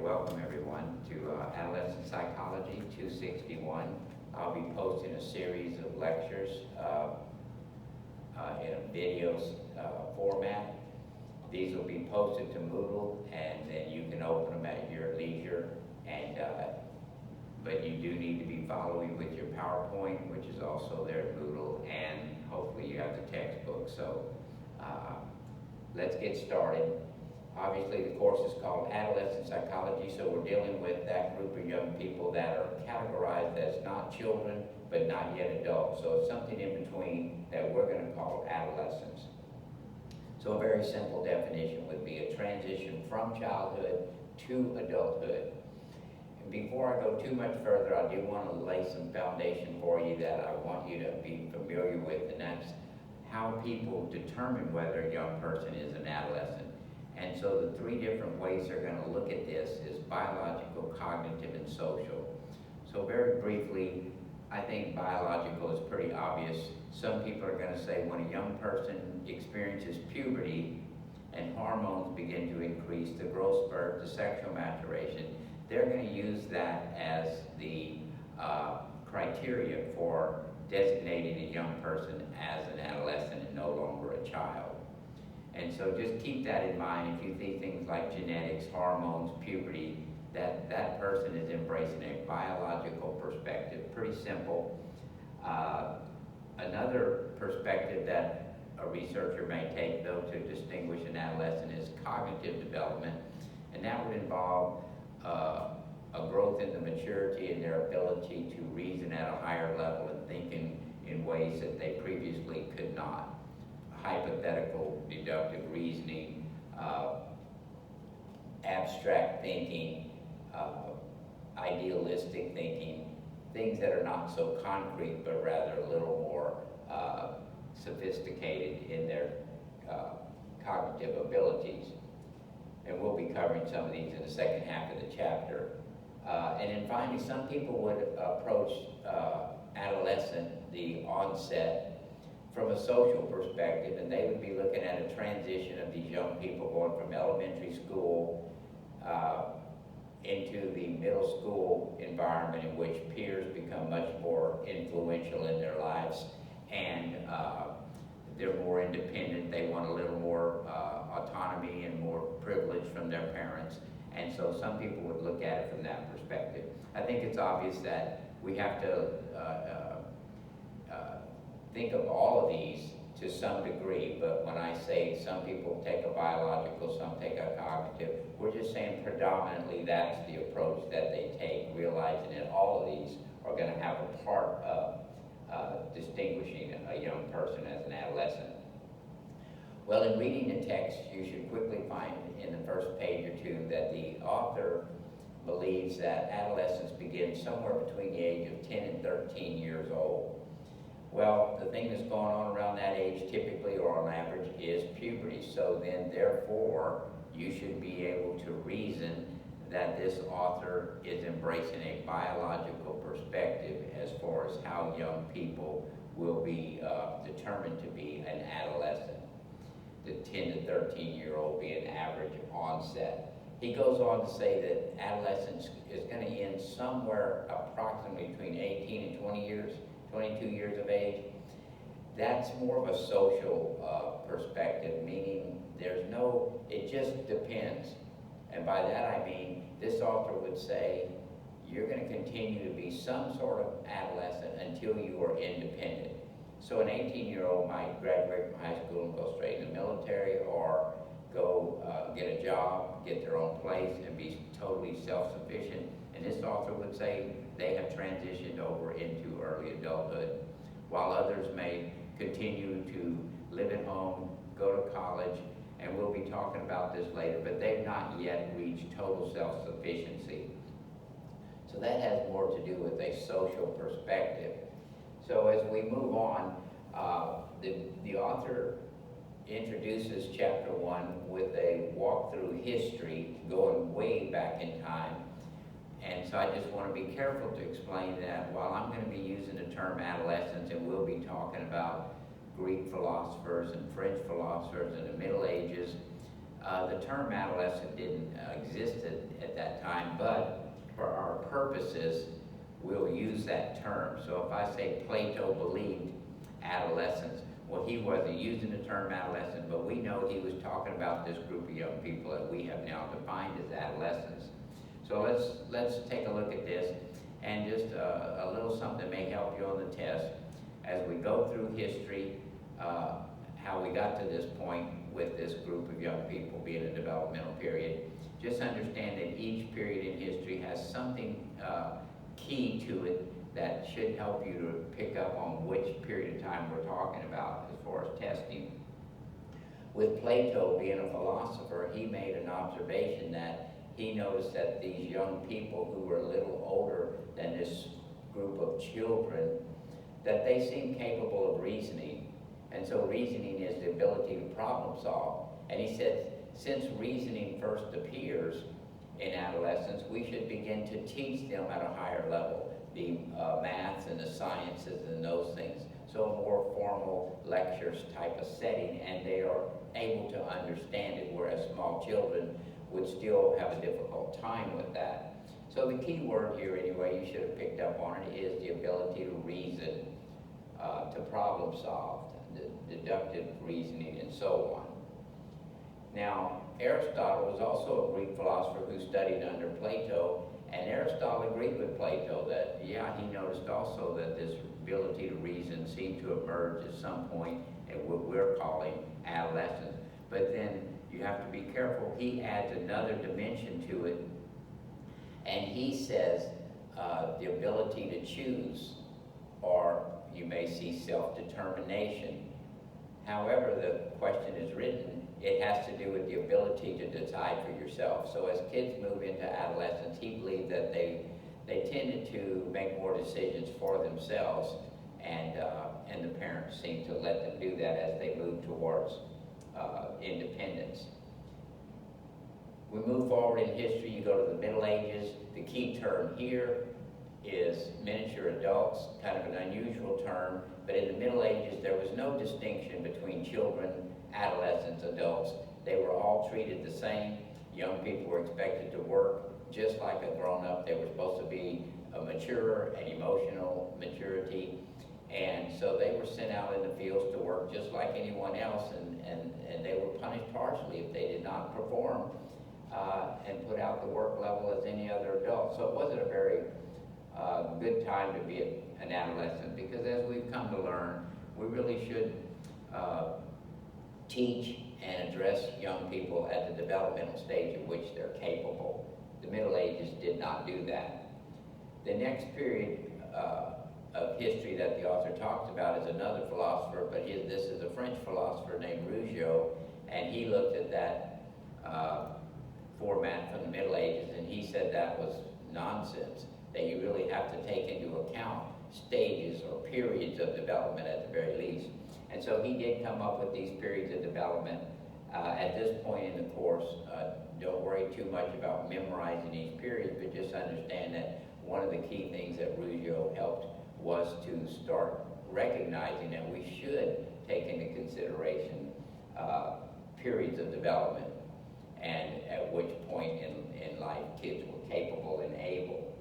welcome everyone to Adolescent Psychology 261. I'll be posting a series of lectures in a video format. These will be posted to Moodle, and then you can open them at your leisure. But you do need to be following with your PowerPoint, which is also there at Moodle, and hopefully you have the textbook. So let's get started. Obviously, the course is called Adolescent Psychology, so we're dealing with that group of young people that are categorized as not children, but not yet adults. So it's something in between that we're going to call adolescence. So a very simple definition would be a transition from childhood to adulthood. And before I go too much further, I do want to lay some foundation for you that I want you to be familiar with, and that's how people determine whether a young person is an adolescent. And so the three different ways they're going to look at this is biological, cognitive, and social. So very briefly, I think biological is pretty obvious. Some people are going to say when a young person experiences puberty and hormones begin to increase, the growth spurt, the sexual maturation, they're going to use that as the criteria for designating a young person as an adolescent and no longer a child. And so just keep that in mind. If you see things like genetics, hormones, puberty, that person is embracing a biological perspective. Pretty simple. Another perspective that a researcher may take, though, to distinguish an adolescent is cognitive development. And that would involve a growth in the maturity and their ability to reason at a higher level and thinking in ways that they previously could not. Hypothetical, deductive reasoning, abstract thinking, idealistic thinking, things that are not so concrete but rather a little more sophisticated in their cognitive abilities. And we'll be covering some of these in the second half of the chapter. And then finally, some people would approach adolescent, the onset, from a social perspective, and they would be looking at a transition of these young people going from elementary school into the middle school environment in which peers become much more influential in their lives, and they're more independent. They want a little more autonomy and more privilege from their parents, and so some people would look at it from that perspective. I think it's obvious that we have to think of all of these to some degree, but when I say some people take a biological, some take a cognitive, we're just saying predominantly that's the approach that they take, realizing that all of these are going to have a part of distinguishing a young person as an adolescent. Well, in reading the text, you should quickly find in the first page or two that the author believes that adolescence begins somewhere between the age of 10 and 13 years old. Well, the thing that's going on around that age typically, or on average, is puberty. So then, therefore, you should be able to reason that this author is embracing a biological perspective as far as how young people will be determined to be an adolescent. The 10 to 13-year-old being average onset. He goes on to say that adolescence is going to end somewhere approximately between 18 and 20 years. 22 years of age. That's more of a social perspective, meaning it just depends. And by that I mean, this author would say, you're going to continue to be some sort of adolescent until you are independent. So an 18-year-old might graduate from high school and go straight in the military, or go get a job, get their own place, and be totally self-sufficient. And this author would say they have transitioned over into early adulthood, while others may continue to live at home, go to college, and we'll be talking about this later, but they've not yet reached total self-sufficiency. So that has more to do with a social perspective. So as we move on, the author introduces chapter 1 with a walk through history going way back in time. And so I just want to be careful to explain that while I'm going to be using the term adolescence, and we'll be talking about Greek philosophers and French philosophers in the Middle Ages, the term adolescent didn't exist at that time. purposes, we'll use that term. So if I say Plato believed adolescence, well, he wasn't using the term adolescent, but we know he was talking about this group of young people that we have now defined as adolescents. So let's take a look at this, and just a little something may help you on the test as we go through history, how we got to this point with this group of young people being a developmental period. Just understand that each period in history has something key to it that should help you to pick up on which period of time we're talking about as far as testing. With Plato being a philosopher, he made an observation that he noticed that these young people who were a little older than this group of children, that they seemed capable of reasoning. And so reasoning is the ability to problem solve. And he said, since reasoning first appears in adolescence, we should begin to teach them at a higher level, the maths and the sciences and those things. So a more formal lectures type of setting, and they are able to understand it, whereas small children would still have a difficult time with that. So the key word here, anyway, you should have picked up on it, is the ability to reason, to problem solve, the deductive reasoning, and so on. Now, Aristotle was also a Greek philosopher who studied under Plato, and Aristotle agreed with Plato that, yeah, he noticed also that this ability to reason seemed to emerge at some point at what we're calling adolescence. But then you have to be careful. He adds another dimension to it, and he says the ability to choose, or you may see self-determination. However the question is written, it has to do with the ability to decide for yourself. So as kids move into adolescence, he believed that they tended to make more decisions for themselves, and the parents seemed to let them do that as they moved towards independence. We move forward in history, you go to the Middle Ages. The key term here is miniature adults, kind of an unusual term, but in the Middle Ages there was no distinction between children, adolescents, adults. They were all treated the same. Young people were expected to work just like a grown-up. They were supposed to be mature and emotional maturity, and so they were sent out in the fields to work just like anyone else, and they were punished harshly if they did not perform and put out the work level as any other adult. So it wasn't a very good time to be an adolescent, because as we've come to learn, we really should teach and address young people at the developmental stage at which they're capable. The Middle Ages did not do that. The next period of history that the author talks about is another philosopher, but this is a French philosopher named Rougeot, and he looked at that format from the Middle Ages, and he said that was nonsense, that you really have to take into account stages or periods of development at the very least. And so he did come up with these periods of development. At this point in the course, don't worry too much about memorizing each period, but just understand that one of the key things that Rougeot helped was to start recognizing that we should take into consideration periods of development, and at which point in life kids were capable and able.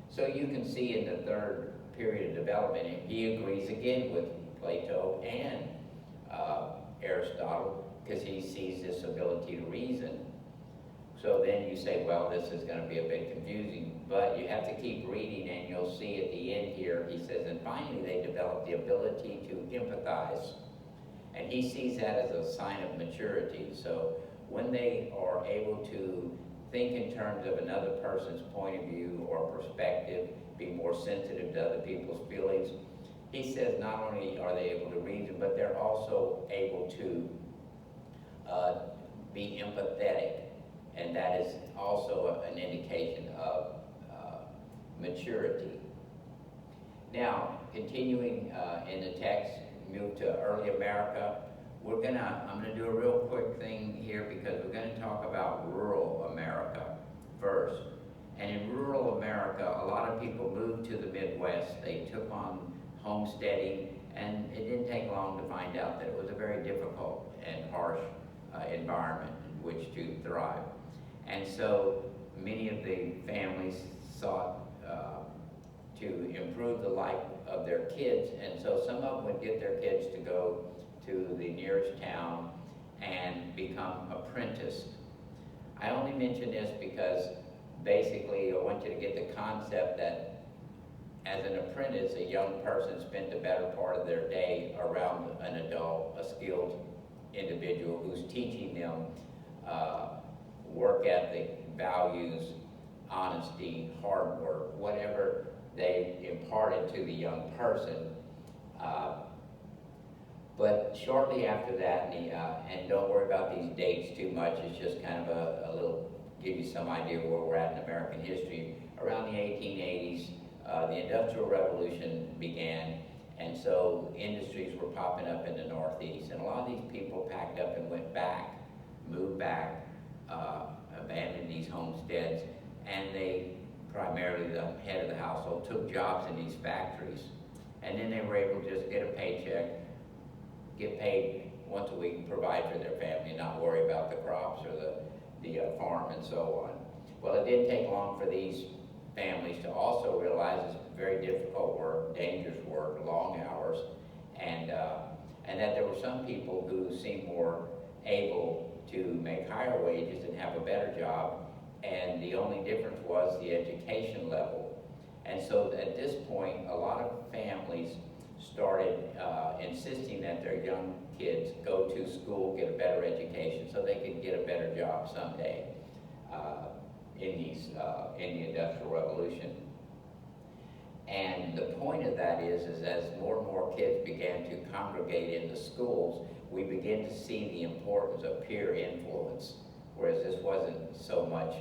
So you can see in the third period of development, he agrees again with Plato and Aristotle, because he sees this ability to reason. So then you say, well, this is going to be a bit confusing, but you have to keep reading, and you'll see at the end here, he says, and finally they develop the ability to empathize. And he sees that as a sign of maturity. So when they are able to think in terms of another person's point of view or perspective, be more sensitive to other people's feelings, he says not only are they able to reason, but they're also able to be empathetic. And that is also an indication of maturity. Now, continuing in the text, move to early America. I'm gonna do a real quick thing here, because we're gonna talk about rural America first. And in rural America, a lot of people moved to the Midwest. They took on homesteading, and it didn't take long to find out that it was a very difficult and harsh environment in which to thrive. And so many of the families sought to improve the life of their kids. And so some of them would get their kids to go to the nearest town and become apprenticed. I only mention this because basically I want you to get the concept that as an apprentice, a young person spent the better part of their day around an adult, a skilled individual who's teaching them work ethic, values, honesty, hard work, whatever they imparted to the young person. But shortly after that, and don't worry about these dates too much, it's just kind of a little, give you some idea where we're at in American history. Around the 1880s, the Industrial Revolution began, and so industries were popping up in the Northeast, and a lot of these people packed up and went back, moved back, abandoned these homesteads, and they, primarily the head of the household, took jobs in these factories. And then they were able to just get a paycheck, get paid once a week, provide for their family, not worry about the crops or the farm and so on. Well, it didn't take long for these families to also realize it's very difficult work, dangerous work, long hours, and that there were some people who seemed more able to make higher wages and have a better job, and the only difference was the education level. And so at this point, a lot of families started insisting that their young kids go to school, get a better education, so they could get a better job someday in the Industrial Revolution. And the point of that is as more and more kids began to congregate in the schools, we begin to see the importance of peer influence, whereas this wasn't so much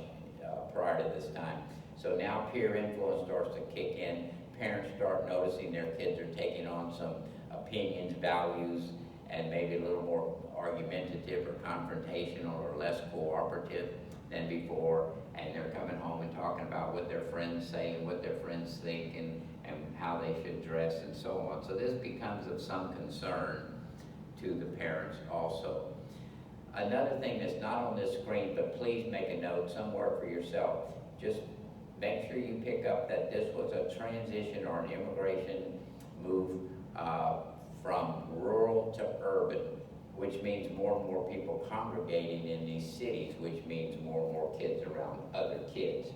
prior to this time. So now peer influence starts to kick in. Parents start noticing their kids are taking on some opinions, values, and maybe a little more argumentative or confrontational or less cooperative than before, and they're coming home and talking about what their friends say and what their friends think and how they should dress and so on. So this becomes of some concern to the parents also. Another thing that's not on this screen, but please make a note somewhere for yourself, just make sure you pick up that this was a transition or an immigration move from rural to urban, which means more and more people congregating in these cities, which means more and more kids around other kids.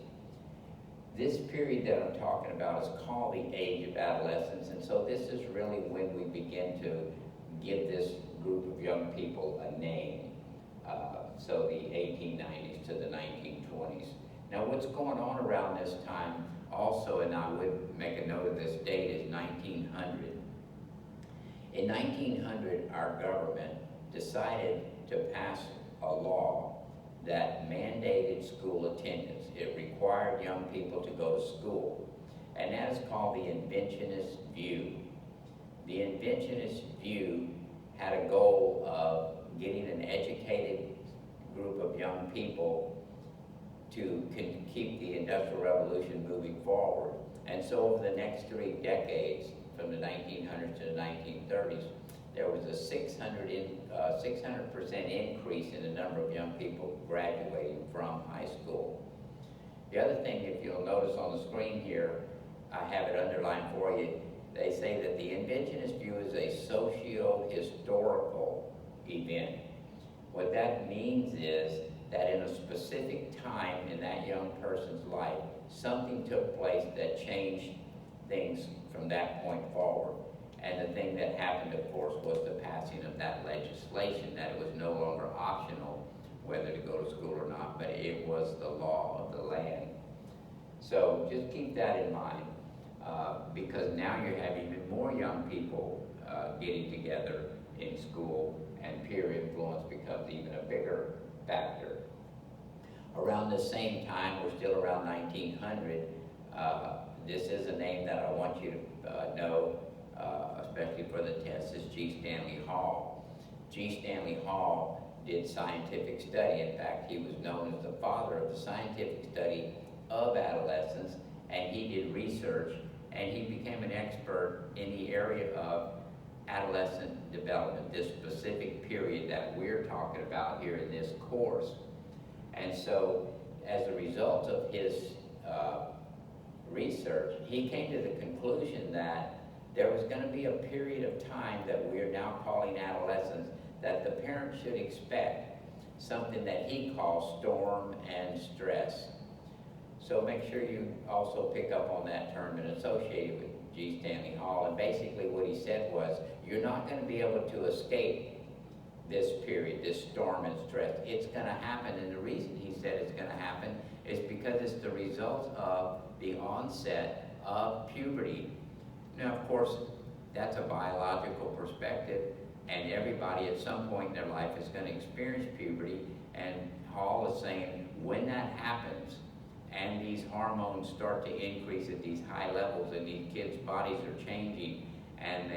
This period that I'm talking about is called the age of adolescence, and so this is really when we begin to give this group of young people a name. So the 1890s to the 1920s. Now what's going on around this time also, and I would make a note of this date, is 1900. In 1900, our government decided to pass a law that mandated school attendance. It required young people to go to school, and that is called the Inventionist view. The Inventionist view had a goal of getting an educated group of young people to keep the Industrial Revolution moving forward. And so over the next 3 decades, from the 1900s to the 1930s, there was a 600% increase in the number of young people graduating from high school. The other thing, if you'll notice on the screen here, I have it underlined for you, they say that the Inventionist view is a socio-historical event. What that means is that in a specific time in that young person's life, something took place that changed things from that point forward. And the thing that happened, of course, was the passing of that legislation, that it was no longer optional whether to go to school or not, but it was the law of the land. So just keep that in mind, because now you have even more young people getting together in school, and peer influence becomes even a bigger factor. Around the same time, we're still around 1900, this is a name that I want you to know, especially for the test, is G. Stanley Hall. G. Stanley Hall did scientific study. In fact, he was known as the father of the scientific study of adolescence, and he did research, and he became an expert in the area of adolescent development, this specific period that we're talking about here in this course. And so, as a result of his research, he came to the conclusion that there was going to be a period of time that we are now calling adolescence that the parents should expect something that he calls storm and stress. So make sure you also pick up on that term and associate it with G. Stanley Hall. And basically what he said was, you're not going to be able to escape this period, this storm and stress. It's going to happen, and the reason he said it's going to happen is because it's the result of the onset of puberty. Now, of course, that's a biological perspective, and everybody at some point in their life is going to experience puberty, and Hall is saying when that happens and these hormones start to increase at these high levels and these kids' bodies are changing and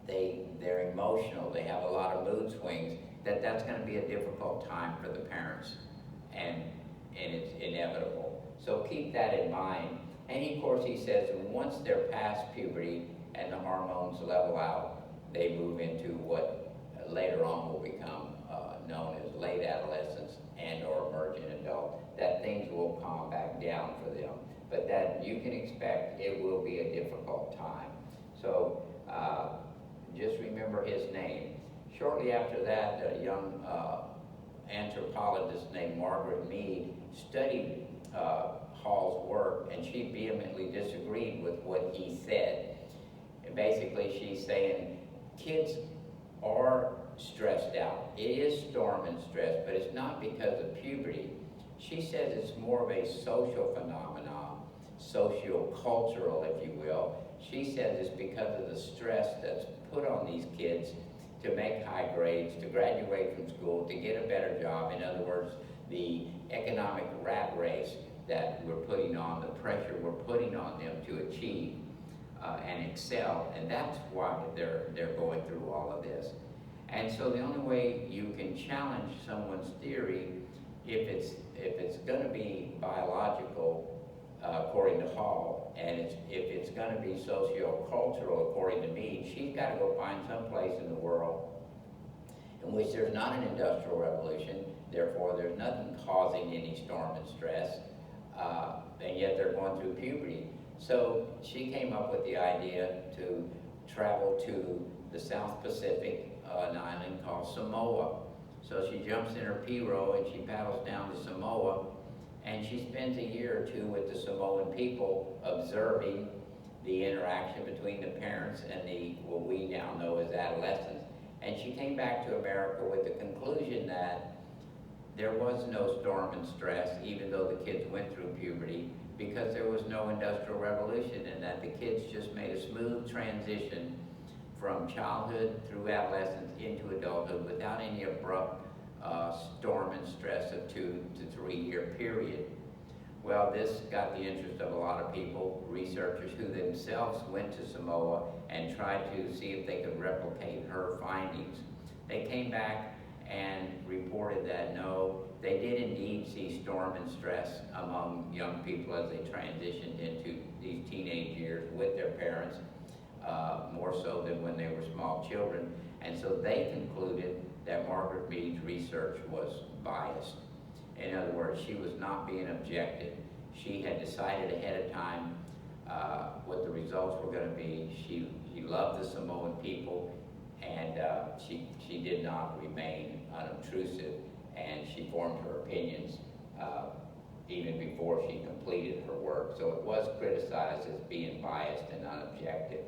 they're emotional, they have a lot of mood swings, that's going to be a difficult time for the parents, and it's inevitable. So keep that in mind. And of course he says once they're past puberty and the hormones level out, they move into what later on will become known as late adolescence and or emerging adult, that things will calm back down for them. But that you can expect it will be a difficult time. So just remember his name. Shortly after that, a young anthropologist named Margaret Mead studied Hall's work, and she vehemently disagreed with what he said. And basically she's saying kids are stressed out. It is storm and stress, but it's not because of puberty. She says it's more of a social phenomenon, socio-cultural, if you will. She says it's because of the stress that's put on these kids to make high grades, to graduate from school, to get a better job. In other words, the economic rat race that we're putting on, the pressure we're putting on them to achieve and excel, and that's why they're going through all of this. And so the only way you can challenge someone's theory, if it's going to be biological, according to Hall, and if it's going to be socio-cultural, according to Mead, she's got to go find some place in the world in which there's not an industrial revolution, therefore there's nothing causing any storm and stress, and yet they're going through puberty. So she came up with the idea to travel to the South Pacific, an island called Samoa. So she jumps in her pirogue and she paddles down to Samoa, and she spends a year or two with the Samoan people observing the interaction between the parents and what we now know as adolescents. And she came back to America with the conclusion that there was no storm and stress, even though the kids went through puberty, because there was no industrial revolution, and that the kids just made a smooth transition from childhood through adolescence into adulthood without any abrupt storm and stress of 2 to 3 year period. Well, this got the interest of a lot of people, researchers who themselves went to Samoa and tried to see if they could replicate her findings. They came back and reported that no, they did indeed see storm and stress among young people as they transitioned into these teenage years with their parents, more so than when they were small children. And so they concluded that Margaret Mead's research was biased. In other words, she was not being objective. She had decided ahead of time what the results were going to be. She loved the Samoan people, and she did not remain unobtrusive, and she formed her opinions even before she completed her work. So it was criticized as being biased and unobjective.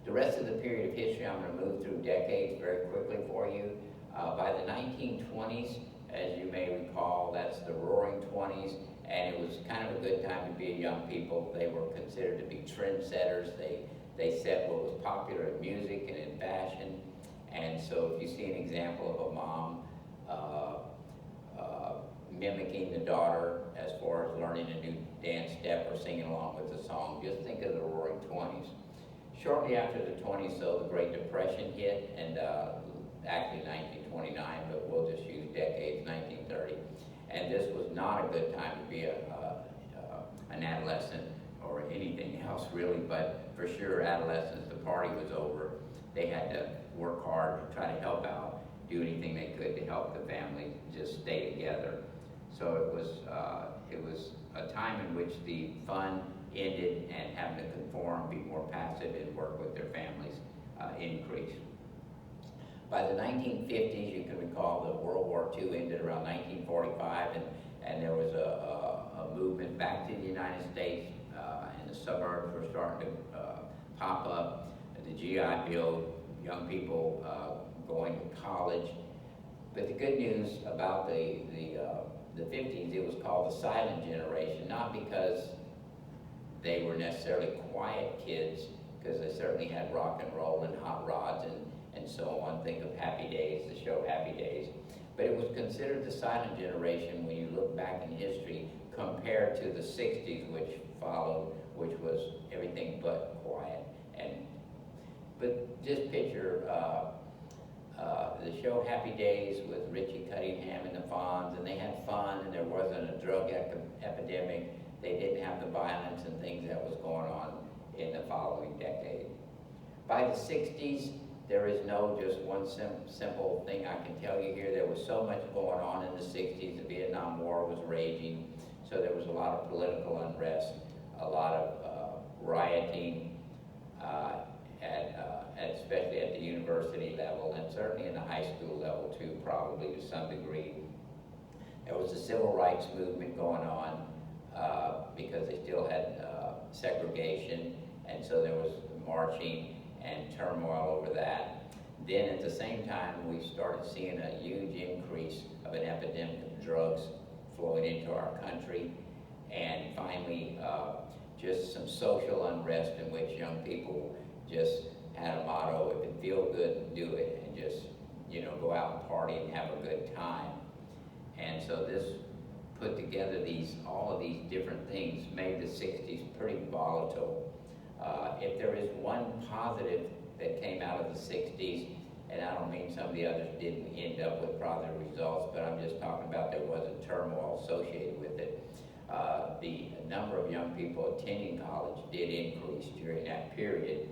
The rest of the period of history, I'm going to move through decades very quickly for you. By the 1920s, as you may recall, that's the Roaring '20s, and it was kind of a good time to be a young people. They were considered to be trendsetters. They set what was popular in music and in fashion. And so if you see an example of a mom mimicking the daughter as far as learning a new dance step or singing along with the song, just think of the Roaring '20s. Shortly after the 20s, though, the Great Depression hit, and actually 1929, but we'll just use decades, 1930. And this was not a good time to be an adolescent or anything else, really, but for sure, adolescents, the party was over. They had to work hard to try to help out, do anything they could to help the family just stay together. So it was a time in which the fun ended and having to conform, be more passive, and work with their families increased. By the 1950s, you can recall that World War II ended around 1945, and there was a movement back to the United States, and the suburbs were starting to pop up. The GI Bill, young people going to college. But the good news about the 50s, it was called the silent generation, not because they were necessarily quiet kids, because they certainly had rock and roll and hot rods and so on. Think of Happy Days, the show Happy Days. But it was considered the silent generation when you look back in history compared to the 60s, which followed, which was everything but quiet. But just picture the show Happy Days with Richie Cunningham and the Fonz, and they had fun, and there wasn't a drug epidemic. They didn't have the violence and things that was going on in the following decade. By the 60s, there is no just one simple thing I can tell you here. There was so much going on in the 60s. The Vietnam War was raging, so there was a lot of political unrest, a lot of rioting, especially at the university level, and certainly in the high school level too, probably to some degree. There was a civil rights movement going on because they still had segregation, and so there was marching and turmoil over that. Then at the same time, we started seeing a huge increase of an epidemic of drugs flowing into our country, and finally just some social unrest in which young people just had a motto: if it feels good, do it, and just, go out and party and have a good time. And so this put together all of these different things, made the 60s pretty volatile. If there is one positive that came out of the 60s, and I don't mean some of the others didn't end up with positive results, but I'm just talking about there wasn't turmoil associated with it. The number of young people attending college did increase during that period,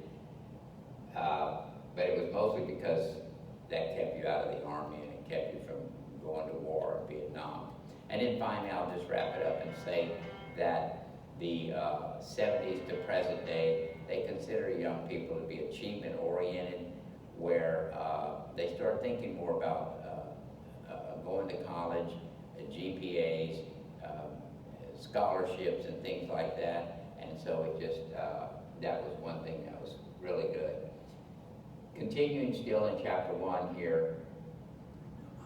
but it was mostly because that kept you out of the Army and it kept you from going to war in Vietnam. And then finally, I'll just wrap it up and say that the 70s to present day, they consider young people to be achievement-oriented, where they start thinking more about going to college, GPAs, scholarships, and things like that. And so it just, that was one thing that was really good. Continuing still in chapter 1 here,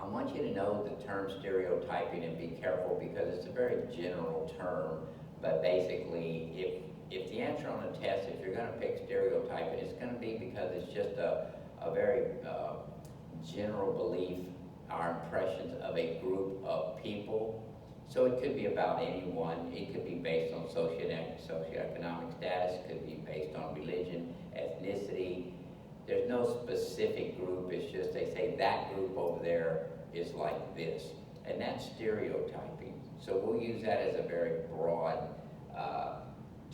I want you to know the term stereotyping and be careful, because it's a very general term. But basically, if the answer on the test, if you're going to pick stereotyping, it's going to be because it's just a very general belief, our impressions of a group of people. So it could be about anyone. It could be based on socioeconomic status. It could be based on religion, ethnicity. There's no specific group. It's just they say that group over there is like this. And that's stereotyping. So we'll use that as a very broad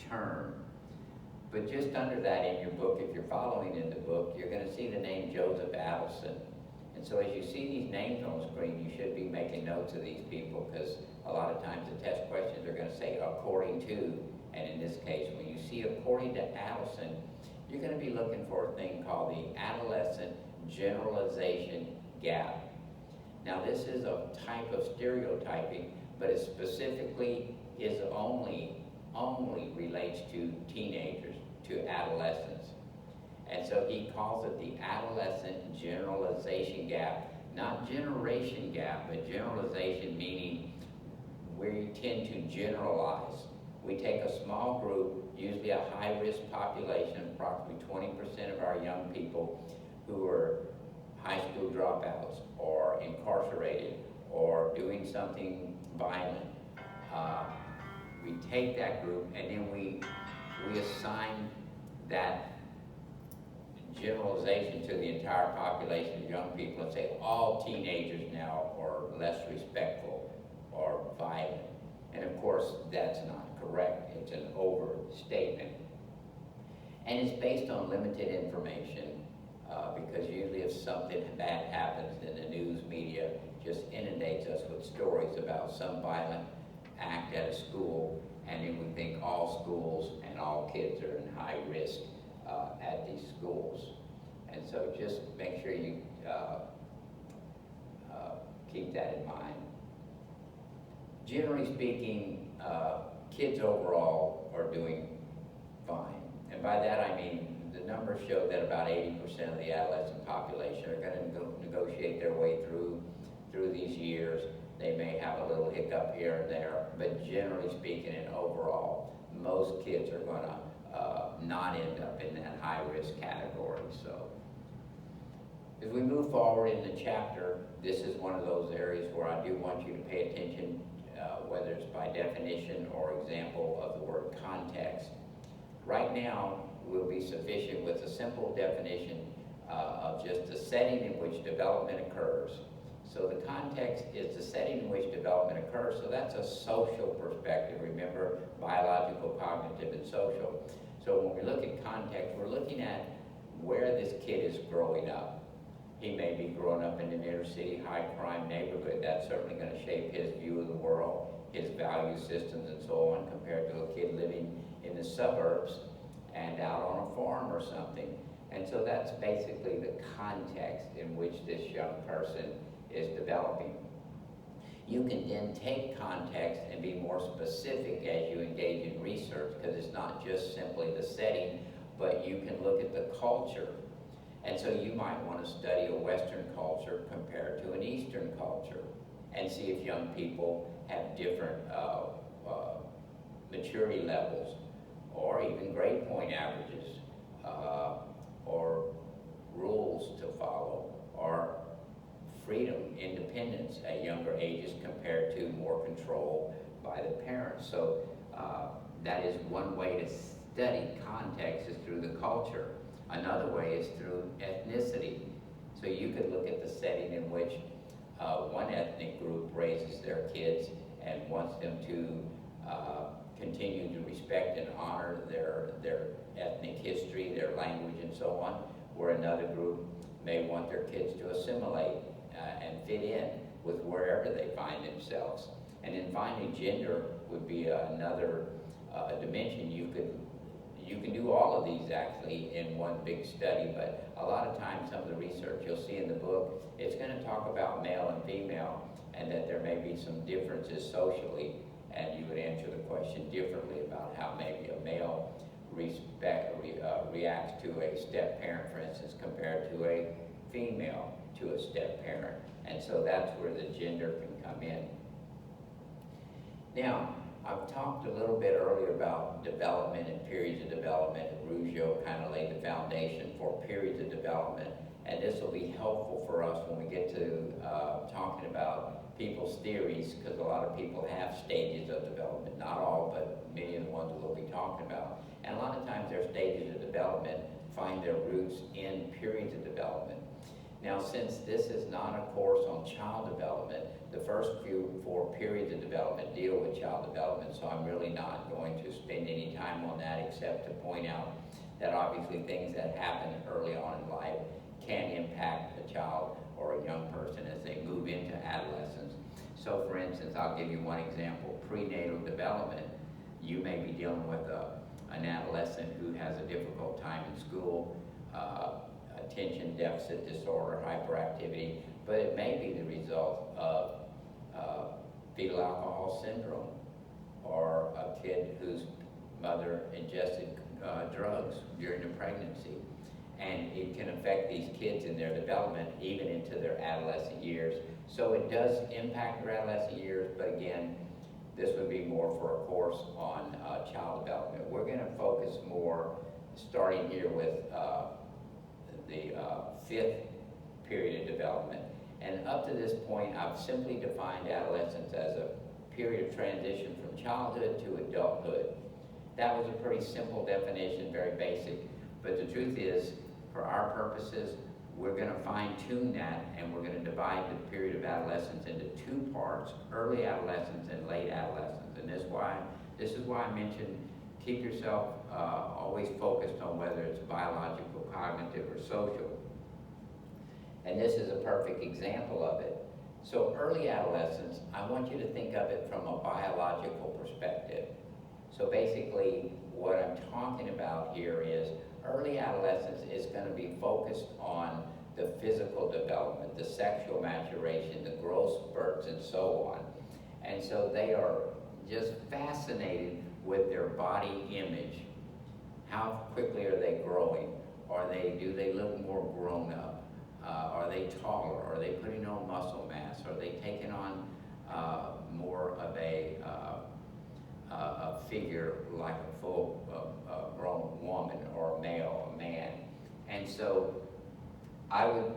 term. But just under that in your book, if you're following in the book, you're going to see the name Joseph Adelson. And so as you see these names on the screen, you should be making notes of these people, because a lot of times the test questions are going to say according to, and in this case, when you see according to Adelson, you're going to be looking for a thing called the adolescent generalization gap. Now this is a type of stereotyping, but it specifically is only relates to teenagers, to adolescents. And so he calls it the adolescent generalization gap, not generation gap, but generalization, meaning we tend to generalize. We take a small group, usually a high-risk population, approximately 20% of our young people who are high school dropouts or incarcerated or doing something violent. We take that group and then we assign that generalization to the entire population of young people and say all teenagers now are less respectful or violent. And of course, that's not correct. It's an overstatement. And it's based on limited information, because usually if something bad happens in the news media, just inundates us with stories about some violent act at a school, and then we think all schools and all kids are in high risk at these schools. And so just make sure you keep that in mind. Generally speaking, kids overall are doing fine. And by that I mean the numbers show that about 80% of the adolescent population are going to negotiate their way through these years. They may have a little hiccup here and there, but generally speaking and overall, most kids are going to not end up in that high-risk category. So as we move forward in the chapter, this is one of those areas where I do want you to pay attention, whether it's by definition or example of the word context. Right now, will be sufficient with a simple definition of just the setting in which development occurs. So the context is the setting in which development occurs, so that's a social perspective. Remember, biological, cognitive, and social. So when we look at context, we're looking at where this kid is growing up. He may be growing up in an inner city, high crime neighborhood. That's certainly going to shape his view of the world, his value systems, and so on, compared to a kid living in the suburbs and out on a farm or something. And so that's basically the context in which this young person is developing. You can then take context and be more specific as you engage in research, because it's not just simply the setting, but you can look at the culture. And so you might want to study a Western culture compared to an Eastern culture and see if young people have different maturity levels, or even grade point averages, or rules to follow, or freedom, independence at younger ages compared to more control by the parents. So that is one way to study context, is through the culture. Another way is through ethnicity. So you could look at the setting in which one ethnic group raises their kids and wants them to continue to respect and honor their ethnic history, their language, and so on, where another group may want their kids to assimilate and fit in with wherever they find themselves. And then finally, gender would be another dimension. You can do all of these actually in one big study, but a lot of times some of the research you'll see in the book, it's going to talk about male and female, and that there may be some differences socially, and you would answer the question differently about how maybe a male reacts to a step-parent, for instance, compared to a female to a step-parent. And so that's where the gender can come in. Now, I've talked a little bit earlier about development and periods of development. Ruggiero kind of laid the foundation for periods of development, and this will be helpful for us when we get to talking about people's theories, because a lot of people have stages of development. Not all, but many of the ones we'll be talking about. And a lot of times their stages of development find their roots in periods of development. Now, since this is not a course on child development, the first few 4 periods of development deal with child development, so I'm really not going to spend any time on that except to point out that obviously things that happen early on in life can impact a child or a young person as they move into adolescence. So for instance, I'll give you one example. Prenatal development, you may be dealing with an adolescent who has a difficult time in school, attention deficit disorder, hyperactivity, but it may be the result of fetal alcohol syndrome, or a kid whose mother ingested drugs during the pregnancy. And it can affect these kids in their development even into their adolescent years. So it does impact their adolescent years, but again, this would be more for a course on child development. We're going to focus more, starting here with the 5th period of development. And up to this point, I've simply defined adolescence as a period of transition from childhood to adulthood. That was a pretty simple definition, very basic, but the truth is, for our purposes, we're going to fine-tune that, and we're going to divide the period of adolescence into 2 parts, early adolescence and late adolescence. And this is why I mentioned keep yourself always focused on whether it's biological, cognitive, or social. And this is a perfect example of it. So early adolescence, I want you to think of it from a biological perspective. So basically, what I'm talking about here is early adolescence is going to be focused on the physical development, the sexual maturation, the growth spurts, and so on. And so they are just fascinated with their body image. How quickly are they growing? Do they look more grown up? Are they taller? Are they putting on muscle mass? Are they taking on more of a figure like a full grown woman or a male, a man? And so I would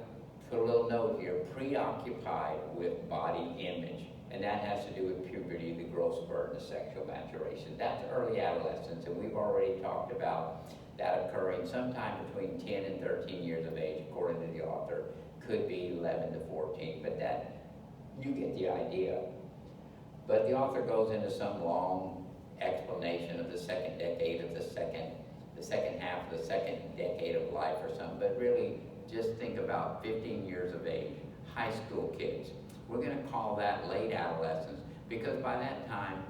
put a little note here, preoccupied with body image. And that has to do with puberty, the growth spurt, and the sexual maturation. That's early adolescence, and we've already talked about that occurring sometime between 10 and 13 years of age, according to the author. Could be 11 to 14, but that, you get the idea. But the author goes into some long explanation of the second decade of the second half of the second decade of life or something, but really just think about 15 years of age, high school kids. We're going to call that late adolescence because by that time,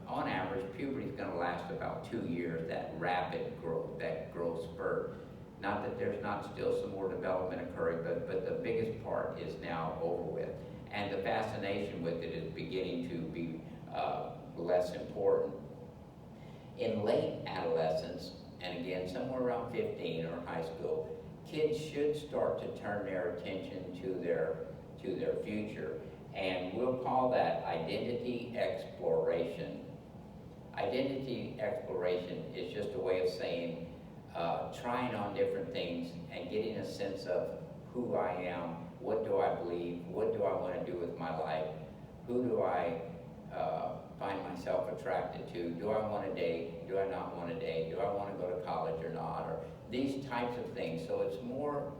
on average, puberty is going to last about 2 years, that rapid growth, that growth spurt. Not that there's not still some more development occurring, but the biggest part is now over with. And the fascination with it is beginning to be less important. In late adolescence, and again, somewhere around 15 or high school, kids should start to turn their attention to their future. And we'll call that identity exploration. Identity exploration is just a way of saying trying on different things and getting a sense of who I am, what do I believe, what do I want to do with my life, who do I find myself attracted to, do I want to date, do I not want to date, do I want to go to college or not, or these types of things. So it's more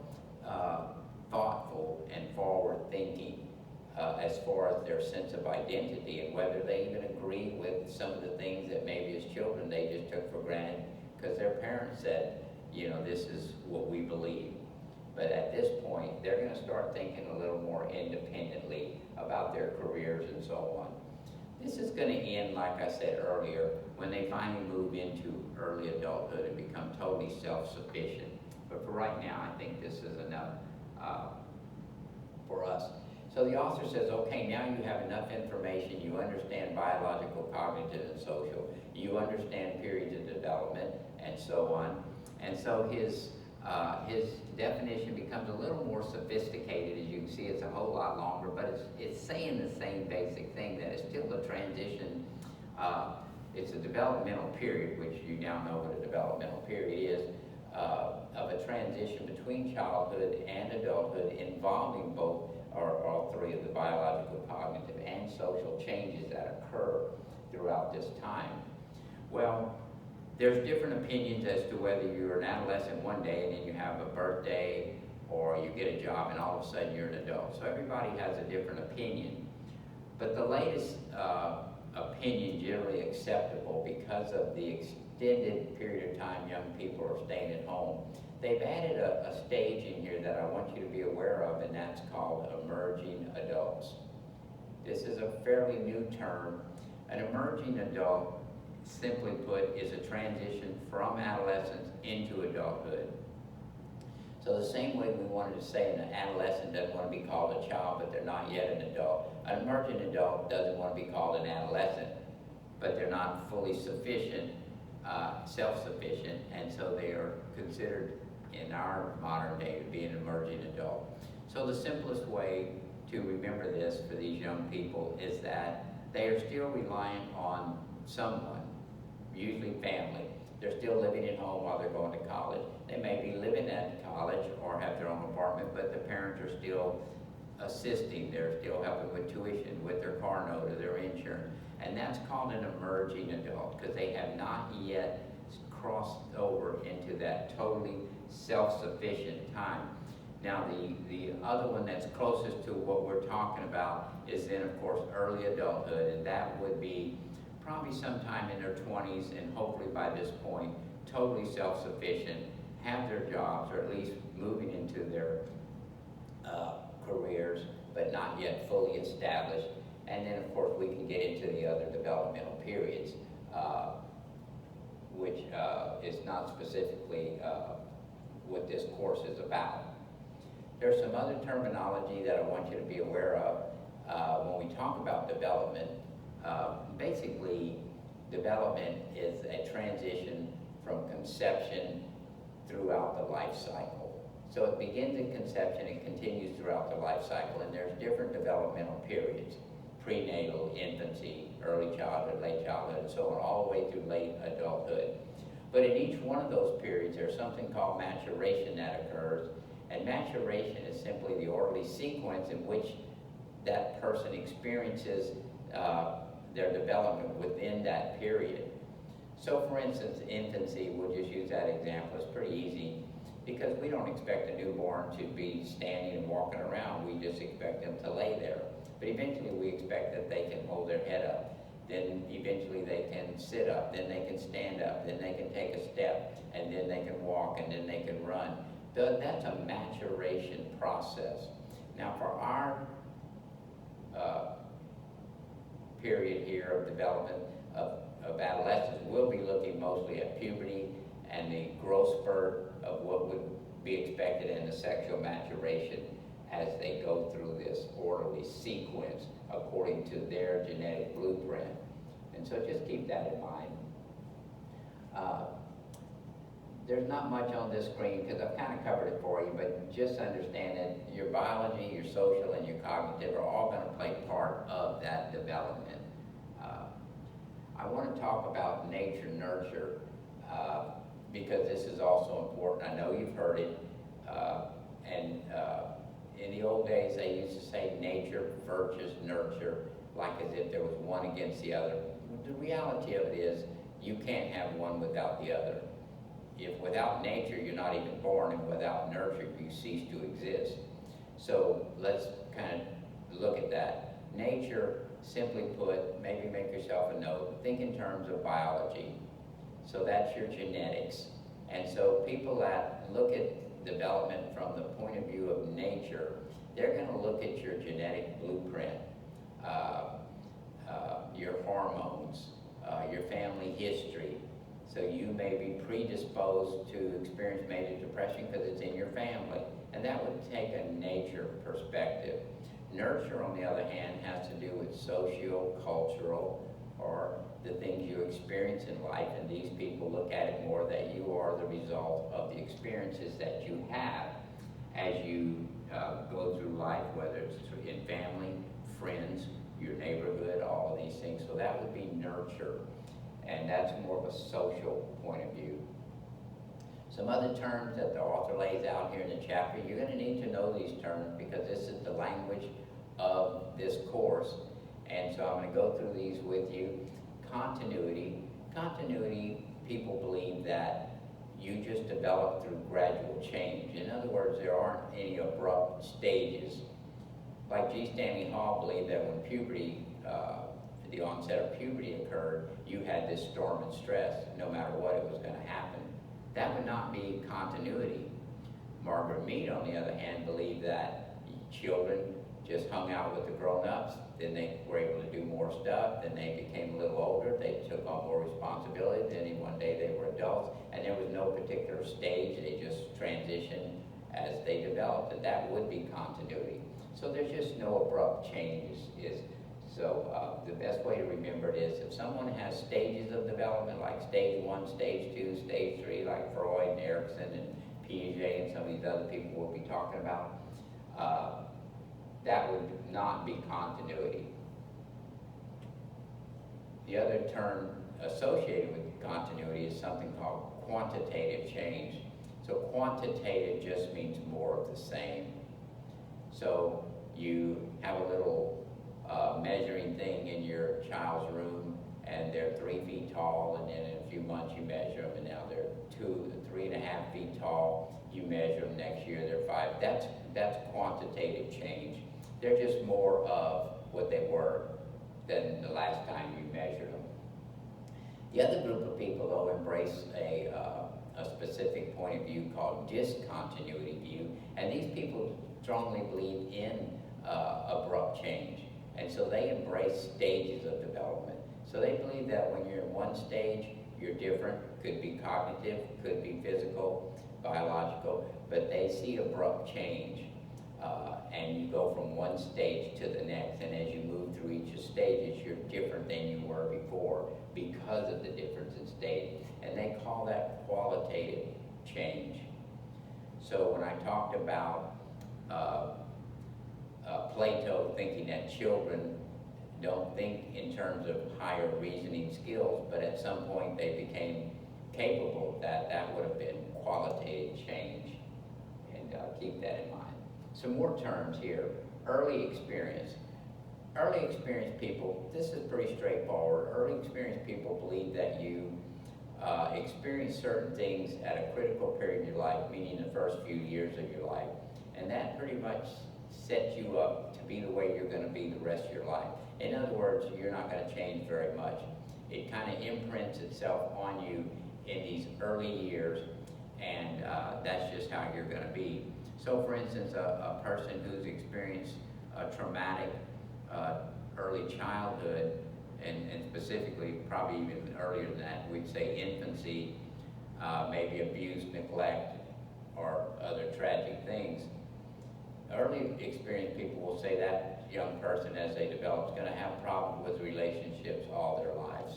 thoughtful and forward thinking as far as their sense of identity and whether they even agree with some of the things that maybe as children they just took for granted because their parents said, you know, this is what we believe. But at this point, they're going to start thinking a little more independently about their careers and so on. This is going to end, like I said earlier, when they finally move into early adulthood and become totally self-sufficient. But for right now, I think this is enough for us. So the author says, okay, now you have enough information, you understand biological, cognitive, and social, you understand periods of development, and so on. And so his definition becomes a little more sophisticated. As you can see, it's a whole lot longer, but it's saying the same basic thing, that it's still a transition. It's a developmental period, which you now know what a developmental period is, of a transition between childhood and adulthood involving both or all three of the biological, cognitive, and social changes that occur throughout this time. Well, there's different opinions as to whether you're an adolescent one day and then you have a birthday or you get a job and all of a sudden you're an adult. So everybody has a different opinion. But the latest opinion generally acceptable because of the extended period of time young people are staying at home. They've added a stage in here that I want you to be aware of, and that's called emerging adults. This is a fairly new term. An emerging adult, simply put, is a transition from adolescence into adulthood. So the same way we wanted to say an adolescent doesn't want to be called a child, but they're not yet an adult. An emerging adult doesn't want to be called an adolescent, but they're not fully sufficient, self-sufficient, and so they are considered in our modern day to be an emerging adult. So the simplest way to remember this for these young people is that they are still reliant on someone, usually family. They're still living at home while they're going to college. They may be living at college or have their own apartment, but the parents are still assisting. They're still helping with tuition, with their car note or their insurance. And that's called an emerging adult because they have not yet crossed over into that totally self-sufficient time. Now the other one that's closest to what we're talking about is then of course early adulthood, and that would be probably sometime in their 20s, and hopefully by this point totally self-sufficient, have their jobs, or at least moving into their careers, but not yet fully established. And then, of course, we can get into the other developmental periods, which is not specifically what this course is about. There's some other terminology that I want you to be aware of when we talk about development. Basically, development is a transition from conception throughout the life cycle. So it begins at conception and continues throughout the life cycle, and there's different developmental periods: prenatal, infancy, early childhood, late childhood, and so on, all the way through late adulthood. But in each one of those periods, there's something called maturation that occurs, and maturation is simply the orderly sequence in which that person experiences their development within that period. So for instance, infancy, we'll just use that example. It's pretty easy because we don't expect a newborn to be standing and walking around. We just expect them to lay there. But eventually we expect that they can hold their head up. Then eventually they can sit up, then they can stand up, then they can take a step, and then they can walk, and then they can run. That's a maturation process. Now for our period here of development of adolescence, we'll be looking mostly at puberty and the growth spurt of what would be expected in the sexual maturation as they go through this orderly sequence according to their genetic blueprint. And so just keep that in mind. There's not much on this screen because I've kind of covered it for you, but just understand that your biology, your social, and your cognitive are all going to play part of that development. I want to talk about nature-nurture because this is also important. I know you've heard it, and in the old days they used to say nature versus nurture, like as if there was one against the other. The reality of it is you can't have one without the other. If without nature you're not even born, and without nurture you cease to exist. So let's kind of look at that. Nature, simply put, maybe make yourself a note, think in terms of biology. So that's your genetics. And so people that look at development from the point of view of nature, they're going to look at your genetic blueprint, your hormones, your family history. So you may be predisposed to experience major depression because it's in your family. And that would take a nature perspective. Nurture, on the other hand, has to do with socio-cultural, or the things you experience in life, and these people look at it more that you are the result of the experiences that you have as you go through life, whether it's in family, friends, your neighborhood, all of these things. So that would be nurture, and that's more of a social point of view. Some other terms that the author lays out here in the chapter, you're going to need to know these terms because this is the language of this course. And so I'm going to go through these with you. Continuity. Continuity, people believe that you just develop through gradual change. In other words, there aren't any abrupt stages. Like G. Stanley Hall believed that when puberty, the onset of puberty occurred, you had this storm and stress, no matter what it was going to happen. That would not be continuity. Margaret Mead, on the other hand, believed that children just hung out with the grown-ups, then they were able to do more stuff, then they became a little older, they took on more responsibility, then one day they were adults, and there was no particular stage, they just transitioned as they developed, and that would be continuity. So there's just no abrupt changes. So the best way to remember it is if someone has stages of development, like stage 1, stage 2, stage 3, like Freud and Erickson and Piaget and some of these other people we'll be talking about, that would not be continuity. The other term associated with continuity is something called quantitative change. So quantitative just means more of the same. So you have a little measuring thing in your child's room, and they're 3 feet tall, and then in a few months you measure them, and now they're 3.5 feet tall. You measure them next year, they're 5. That's quantitative change. They're just more of what they were than the last time you measured them. The other group of people, though, embrace a specific point of view called discontinuity view, and these people strongly believe in abrupt change. And so they embrace stages of development. So they believe that when you're in one stage, you're different, could be cognitive, could be physical, biological, but they see abrupt change. And you go from one stage to the next, and as you move through each of stages, you're different than you were before because of the difference in stage. And they call that qualitative change. So when I talked about Plato thinking that children don't think in terms of higher reasoning skills, but at some point they became capable of that, that would have been qualitative change. And keep that in mind. Some more terms here. Early experience. Early experienced people, this is pretty straightforward. Early experienced people believe that you experience certain things at a critical period in your life, meaning the first few years of your life. And that pretty much sets you up to be the way you're going to be the rest of your life. In other words, you're not going to change very much. It kind of imprints itself on you in these early years, and that's just how you're going to be. So for instance, a person who's experienced a traumatic early childhood, and specifically probably even earlier than that, we'd say infancy, maybe abuse, neglect, or other tragic things. Early experienced people will say that young person, as they develop, is going to have problems with relationships all their lives,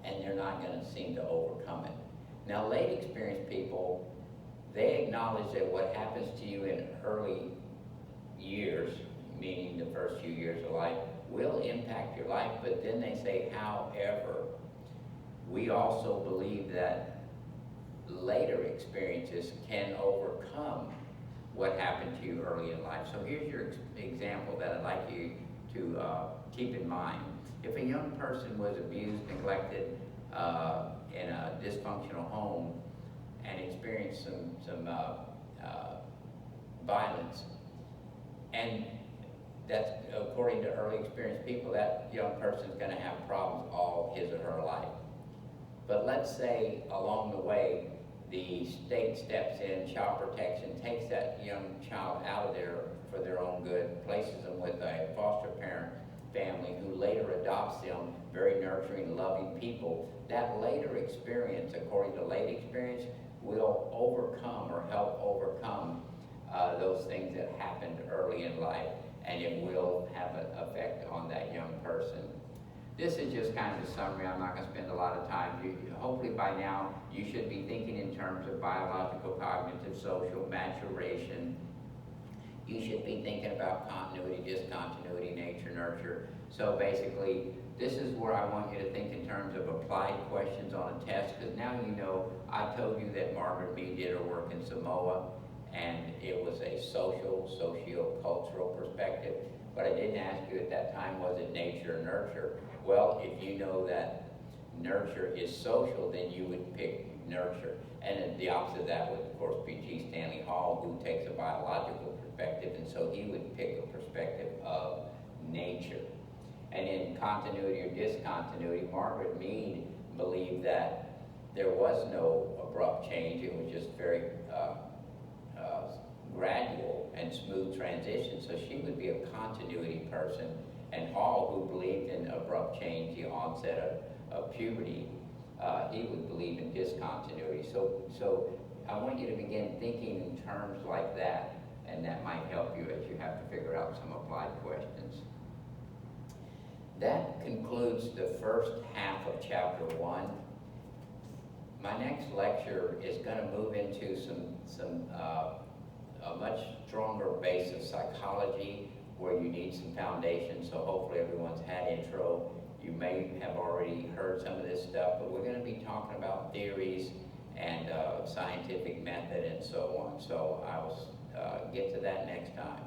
and they're not going to seem to overcome it. Now, late experienced people, they acknowledge that what happens to you in early years, meaning the first few years of life, will impact your life, but then they say, however, we also believe that later experiences can overcome what happened to you early in life. So here's your example that I'd like you to keep in mind. If a young person was abused, neglected in a dysfunctional home and experienced some violence, and that's according to early experienced people, that young person's going to have problems all his or her life. But let's say along the way, the state steps in, child protection, takes that young child out of there for their own good, places them with a foster parent family who later adopts them, very nurturing, loving people. That later experience, according to late experience, will overcome or help overcome those things that happened early in life, and it will have an effect on that young person. This is just kind of a summary. I'm not going to spend a lot of time. Hopefully by now you should be thinking in terms of biological, cognitive, social, maturation. You should be thinking about continuity, discontinuity, nature, nurture. So basically, this is where I want you to think in terms of applied questions on a test, because now you know I told you that Margaret Mead did her work in Samoa, and it was a social, socio-cultural perspective. But I didn't ask you at that time, was it nature or nurture? Well, if you know that nurture is social, then you would pick nurture. And the opposite of that would, of course, be G. Stanley Hall, who takes a biological perspective, and so he would pick a perspective of nature. And in continuity or discontinuity, Margaret Mead believed that there was no abrupt change. It was just very gradual and smooth transition. So she would be a continuity person. And Hall, who believed in abrupt change, the onset of puberty, he would believe in discontinuity. So I want you to begin thinking in terms like that, and that might help you as you have to figure out some applied questions. That concludes the first half of chapter 1. My next lecture is going to move into a much stronger base of psychology, where you need some foundation. So hopefully everyone's had intro. You may have already heard some of this stuff, but we're going to be talking about theories and scientific method and so on. So I will get to that next time.